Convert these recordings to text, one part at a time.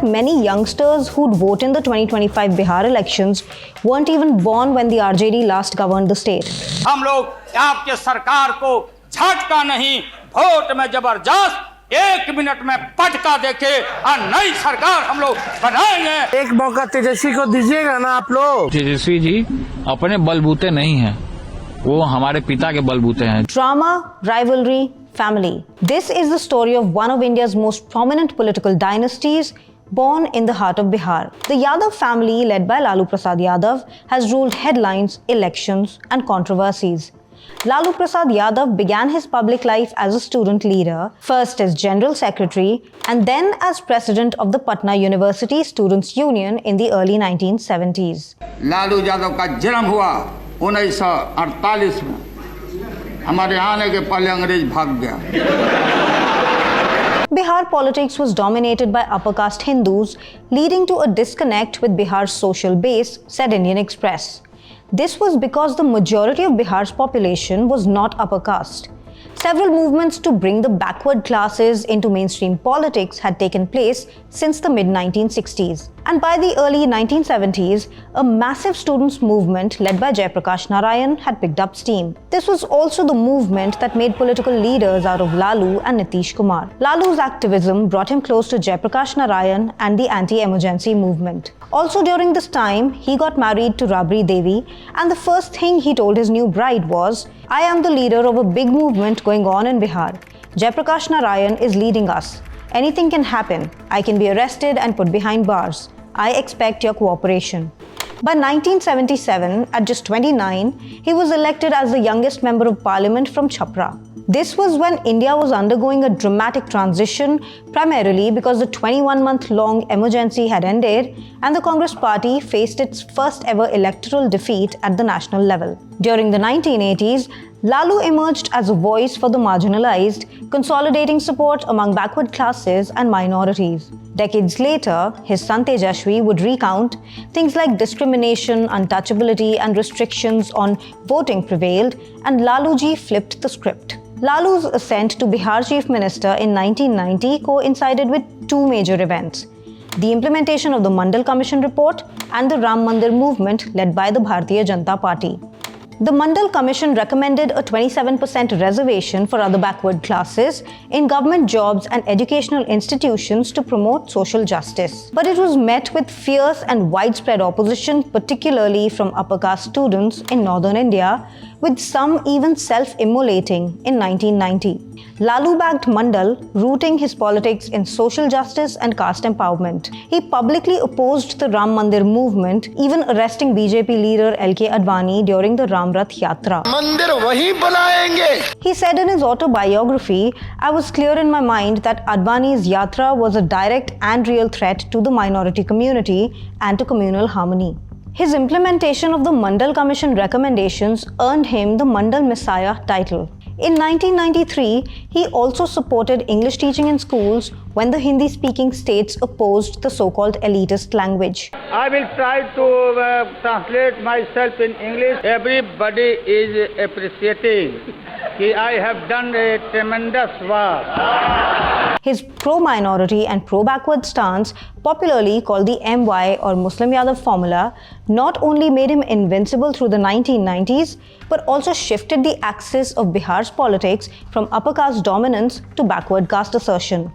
many youngsters who'd vote in the 2025 Bihar elections weren't even born when the RJD last governed the state. हम लोग आपके सरकार को झटका नहीं, वोट में जबरदस्त 1 मिनट में पटका देके और नई सरकार हम लोग बनाएंगे। एक मौका तेजस्वी को दीजिएगा ना आप लोग। तेजस्वी जी अपने बलबूते नहीं हैं, वो हमारे पिता के बलबूते हैं। Drama, rivalry, family. This is the story of one of India's most prominent political dynasties, born in the heart of Bihar. The Yadav family, led by Lalu Prasad Yadav, has ruled headlines, elections, and controversies. Lalu Prasad Yadav began his public life as a student leader, first as General Secretary and then as President of the Patna University Students' Union in the early 1970s. Lalu Yadav का जन्म हुआ 1948 में। हमारे आने के पहले अंग्रेज भाग गया। Bihar politics was dominated by upper caste Hindus, leading to a disconnect with Bihar's social base, said Indian Express. This was because the majority of Bihar's population was not upper caste. Several movements to bring the backward classes into mainstream politics had taken place since the mid-1960s. And by the early 1970s, a massive students' movement led by Jayaprakash Narayan had picked up steam. This was also the movement that made political leaders out of Lalu and Nitish Kumar. Lalu's activism brought him close to Jayaprakash Narayan and the anti-emergency movement. Also during this time, he got married to Rabri Devi, and the first thing he told his new bride was, "I am the leader of a big movement going on in Bihar. Jayaprakash Narayan is leading us. Anything can happen. I can be arrested and put behind bars. I expect your cooperation." By 1977, at just 29, he was elected as the youngest member of parliament from Chhapra. This was when India was undergoing a dramatic transition, primarily because the 21-month-long emergency had ended and the Congress party faced its first ever electoral defeat at the national level. During the 1980s, Lalu emerged as a voice for the marginalized, consolidating support among backward classes and minorities. Decades later, his son Tejashwi would recount things like discrimination, untouchability, and restrictions on voting prevailed, and Laluji flipped the script. Lalu's ascent to Bihar Chief Minister in 1990 coincided with two major events: the implementation of the Mandal Commission report and the Ram Mandir movement led by the Bharatiya Janata Party. The Mandal Commission recommended a 27% reservation for other backward classes in government jobs and educational institutions to promote social justice. But it was met with fierce and widespread opposition, particularly from upper caste students in northern India, with some even self-immolating in 1990. Lalu backed Mandal, rooting his politics in social justice and caste empowerment. He publicly opposed the Ram Mandir movement, even arresting BJP leader LK Advani during the Ram Rath Yatra. मंदिर वहीं बनाएंगे। He said in his autobiography, "I was clear in my mind that Advani's Yatra was a direct and real threat to the minority community and to communal harmony." His implementation of the Mandal Commission recommendations earned him the Mandal Messiah title. In 1993, he also supported English teaching in schools when the Hindi-speaking states opposed the so-called elitist language. I will try to translate myself in English. Everybody is appreciating that I have done a tremendous work. His pro-minority and pro-backward stance, popularly called the MY or Muslim Yadav formula, not only made him invincible through the 1990s, but also shifted the axis of Bihar's politics from upper caste dominance to backward caste assertion.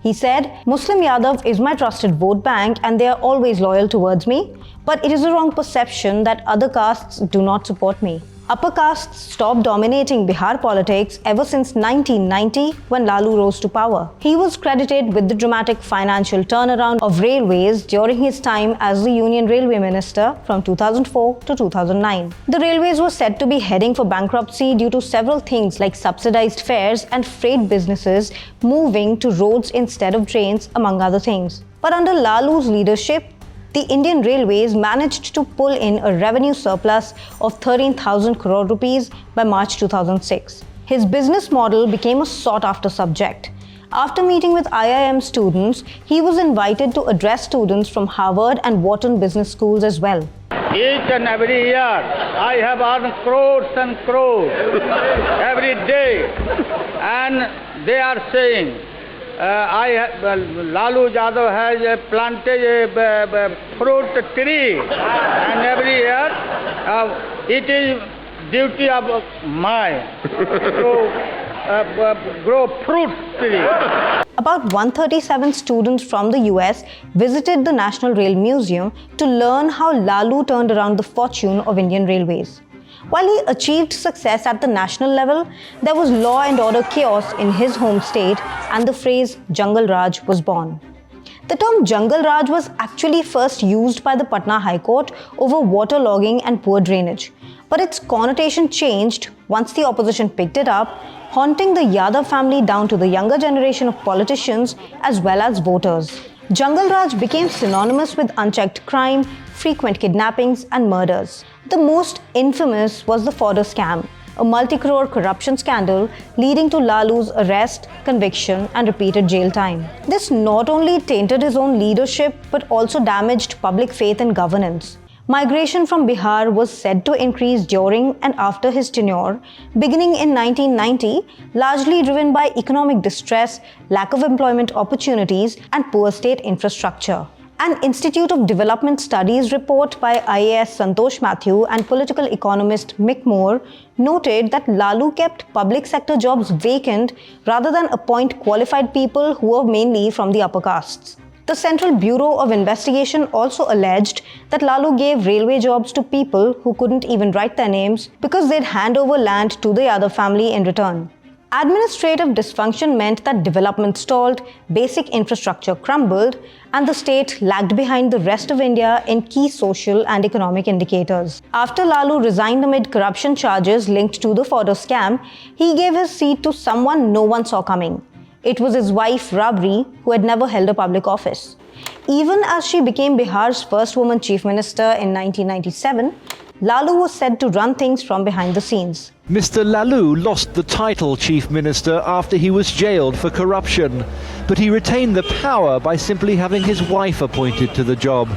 He said, "Muslim Yadav is my trusted vote bank and they are always loyal towards me, but it is a wrong perception that other castes do not support me." Upper castes stopped dominating Bihar politics ever since 1990 when Lalu rose to power. He was credited with the dramatic financial turnaround of railways during his time as the Union Railway Minister from 2004 to 2009. The railways were said to be heading for bankruptcy due to several things like subsidized fares and freight businesses moving to roads instead of trains, among other things. But under Lalu's leadership, the Indian Railways managed to pull in a revenue surplus of 13,000 crore rupees by March 2006. His business model became a sought-after subject. After meeting with IIM students, he was invited to address students from Harvard and Wharton business schools as well. Each and every year, I have earned crores and crores every day, and they are saying Lalu Yadav has planted a fruit tree, and every year it is duty of mine to grow fruit tree. About 137 students from the US visited the National Rail Museum to learn how Lalu turned around the fortune of Indian Railways. While he achieved success at the national level, there was law and order chaos in his home state, and the phrase Jungle Raj was born. The term Jungle Raj was actually first used by the Patna High Court over waterlogging and poor drainage, but its connotation changed once the opposition picked it up, haunting the Yadav family down to the younger generation of politicians as well as voters. Jungle Raj became synonymous with unchecked crime, frequent kidnappings and murders. The most infamous was the fodder scam, a multi-crore corruption scandal leading to Lalu's arrest, conviction and repeated jail time. This not only tainted his own leadership but also damaged public faith in governance. Migration from Bihar was said to increase during and after his tenure, beginning in 1990, largely driven by economic distress, lack of employment opportunities, and poor state infrastructure. An Institute of Development Studies report by IAS Santosh Mathew and political economist Mick Moore noted that Lalu kept public sector jobs vacant rather than appoint qualified people who were mainly from the upper castes. The Central Bureau of Investigation also alleged that Lalu gave railway jobs to people who couldn't even write their names because they'd hand over land to the Yadav family in return. Administrative dysfunction meant that development stalled, basic infrastructure crumbled, and the state lagged behind the rest of India in key social and economic indicators. After Lalu resigned amid corruption charges linked to the fodder scam, he gave his seat to someone no one saw coming. It was his wife Rabri, who had never held a public office. Even as she became Bihar's first woman chief minister in 1997, Lalu was said to run things from behind the scenes. Mr. Lalu lost the title Chief Minister after he was jailed for corruption, but he retained the power by simply having his wife appointed to the job.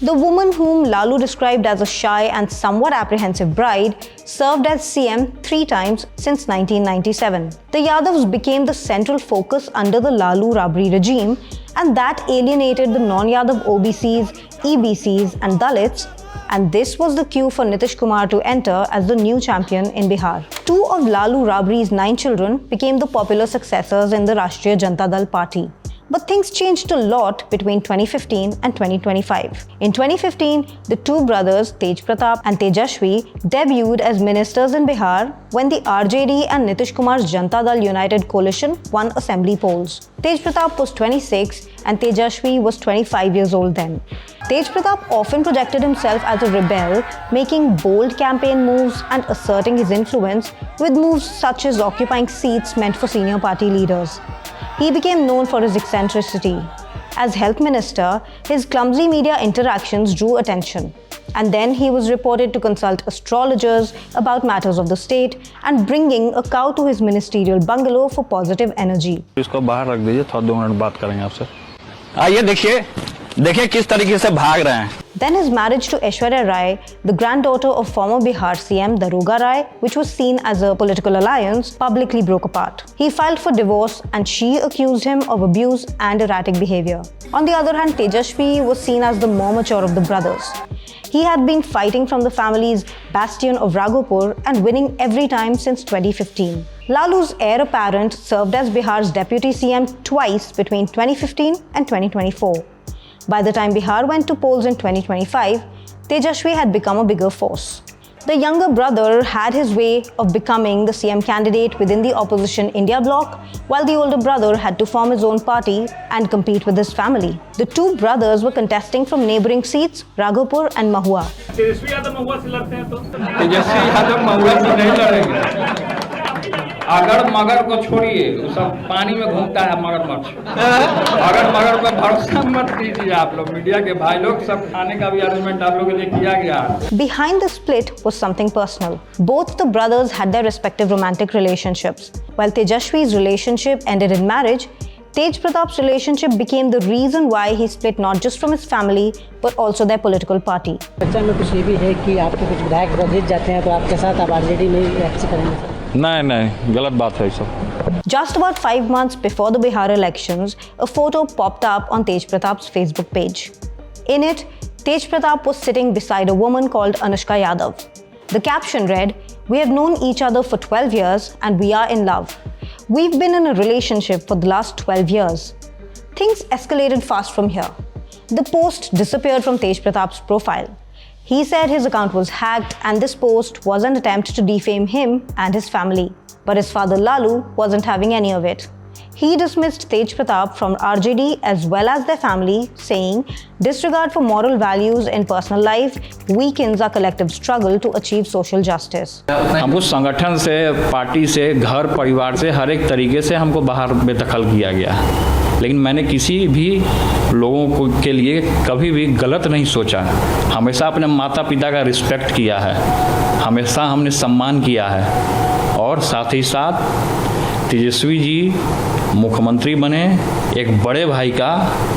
The woman whom Lalu described as a shy and somewhat apprehensive bride served as CM 3 times since 1997. The Yadavs became the central focus under the Lalu-Rabri regime, and that alienated the non-Yadav OBCs, EBCs and Dalits, and this was the cue for Nitish Kumar to enter as the new champion in Bihar. 2 of Lalu Rabri's 9 children became the popular successors in the Rashtriya Janata Dal party. But things changed a lot between 2015 and 2025. In 2015, the 2 brothers Tej Pratap and Tejashwi debuted as ministers in Bihar when the RJD and Nitish Kumar's Janata Dal United Coalition won assembly polls. Tej Pratap was 26 and Tejashwi was 25 years old then. Tej Pratap often projected himself as a rebel, making bold campaign moves and asserting his influence with moves such as occupying seats meant for senior party leaders. He became known for his eccentricity. As health minister, his clumsy media interactions drew attention. And then he was reported to consult astrologers about matters of the state and bringing a cow to his ministerial bungalow for positive energy. इसको बाहर रख दीजिए, थोड़ा 2 minute बात करेंगे आपसे। आइए देखिए किस तरीके से भाग रहे हैं। Then his marriage to Aishwarya Rai, the granddaughter of former Bihar CM Daroga Rai, which was seen as a political alliance, publicly broke apart. He filed for divorce and she accused him of abuse and erratic behavior. On the other hand, Tejashwi was seen as the more mature of the brothers. He had been fighting from the family's bastion of Raghupur and winning every time since 2015. Lalu's heir apparent served as Bihar's deputy CM twice between 2015 and 2024. By the time Bihar went to polls in 2025, Tejashwi had become a bigger force. The younger brother had his way of becoming the CM candidate within the opposition India bloc, while the older brother had to form his own party and compete with his family. The 2 brothers were contesting from neighboring seats, Raghupur and Mahua. Tejashwi Yadav महुआ से लड़ते हैं तो तेजस्वी यादव महुआ से नहीं लड़ेंगे। अगर मगर को छोड़िए, वो सब पानी में घूमता है मगरमच्छ। अगर मगर पर भरोसा मत कीजिए आप लोग, मीडिया के भाई लोग, सब खाने का भी अरेंजमेंट आप लोगों के लिए किया गया। Behind the split was something personal. Both the brothers had their respective romantic relationships. While Tejashwi's relationship ended in marriage, Tej Pratap's relationship became the reason why he split not just from his family but also their political party. बच्चा में कुछ ये भी है कि आपके कुछ विधायक जीत जाते हैं तो आपके साथ आप आरजेडी में एक्ट करेंगे। नहीं गलत बात है सब। Just about 5 months before the Bihar elections, a photo popped up on Tej Pratap's Facebook page. In it, Tej Pratap was sitting beside a woman called Anushka Yadav. The caption read, "We have known each other for 12 years and we are in love. We've been in a relationship for the last 12 years. Things escalated fast from here." The post disappeared from Tej Pratap's profile. He said his account was hacked and this post was an attempt to defame him and his family. But his father Lalu wasn't having any of it. He dismissed Tej Pratap from RJD as well as their family, saying, "Disregard for moral values in personal life weakens our collective struggle to achieve social justice." हमको संगठन से, party से, घर परिवार से हर एक तरीके से हमको बाहर बेदखल किया गया, लेकिन मैंने किसी भी लोगों के लिए कभी भी गलत नहीं सोचा। हमेशा अपने माता पिता का रिस्पेक्ट किया है, हमेशा हमने सम्मान किया है और साथ ही साथ तेजस्वी जी मुख्यमंत्री बने, एक बड़े भाई का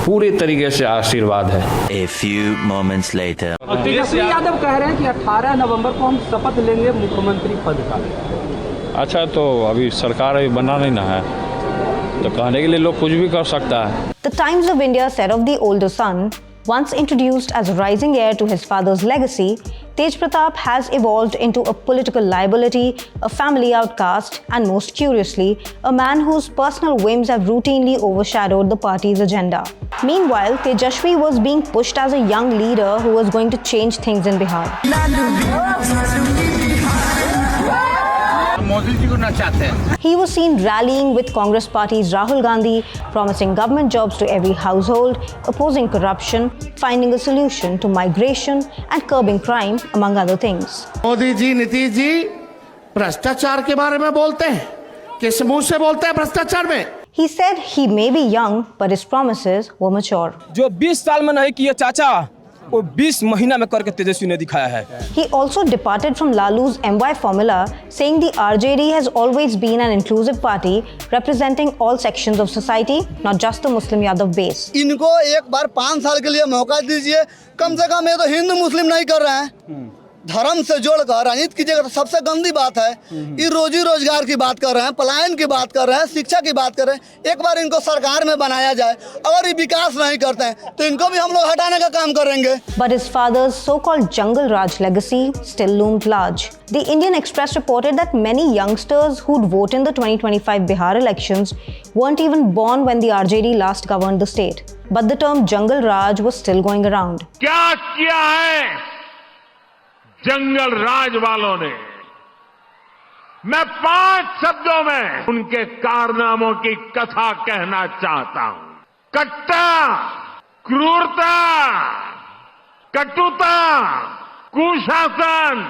पूरे तरीके से आशीर्वाद है। A few moments later. Tejashwi Yadav कह रहे हैं कि 18 नवंबर को हम शपथ लेंगे मुख्यमंत्री पद का। अच्छा, तो अभी सरकार अभी बना नहीं ना है, तो कहने के लिए लोग कुछ भी कर सकता है। The Times of India said of the older son, once introduced as a rising heir to his father's legacy, Tej Pratap has evolved into a political liability, a family outcast, and most curiously, a man whose personal whims have routinely overshadowed the party's agenda. Meanwhile, Tejashwi was being pushed as a young leader who was going to change things in Bihar. He was seen rallying with Congress party's Rahul Gandhi, promising government jobs to every household, opposing corruption, finding a solution to migration and curbing crime, among other things. Modi ji, Nitish ji भ्रष्टाचार के बारे में बोलते हैं, किस मुंह से बोलते हैं भ्रष्टाचार में? He said he may be young, but his promises were mature. जो 20 साल में नहीं किए चाचा, वो 20 महीना में करके तेजस्वी ने दिखाया है। He also departed from Lalu's MY formula, saying the RJD has always been an inclusive party representing all sections of society, not just the Muslim Yadav base. इनको एक बार 5 साल के लिए मौका दीजिए, कम से कम ये तो हिंदू मुस्लिम नहीं कर रहे हैं। धर्म से जोड़कर राजनीति कीजिएगा तो सबसे गंदी बात है। ये रोजी रोजगार की बात कर रहे हैं, पलायन की बात कर रहे हैं, शिक्षा की बात कर रहे हैं। एक बार इनको सरकार में बनाया जाए, अगर ये विकास नहीं करते हैं तो इनको भी हम लोग हटाने का काम करेंगे। But his father's so-called Jungle Raj legacy still loomed large. The Indian Express reported that many youngsters who'd vote in the 2025 Bihar elections weren't even born when the RJD last governed the state. But the term Jungle Raj was still going around. क्या किया है जंगल राज वालों ने? मैं 5 शब्दों में उनके कारनामों की कथा कहना चाहता हूं। कट्टा, क्रूरता, कटुता, कुशासन,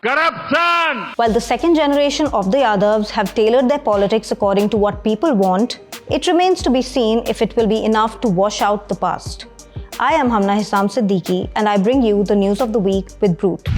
corruption. While the second generation of the Yadavs have tailored their politics according to what people want, it remains to be seen if it will be enough to wash out the past. I am Hamna Hissam Siddiqui and I bring you the news of the week with Brut.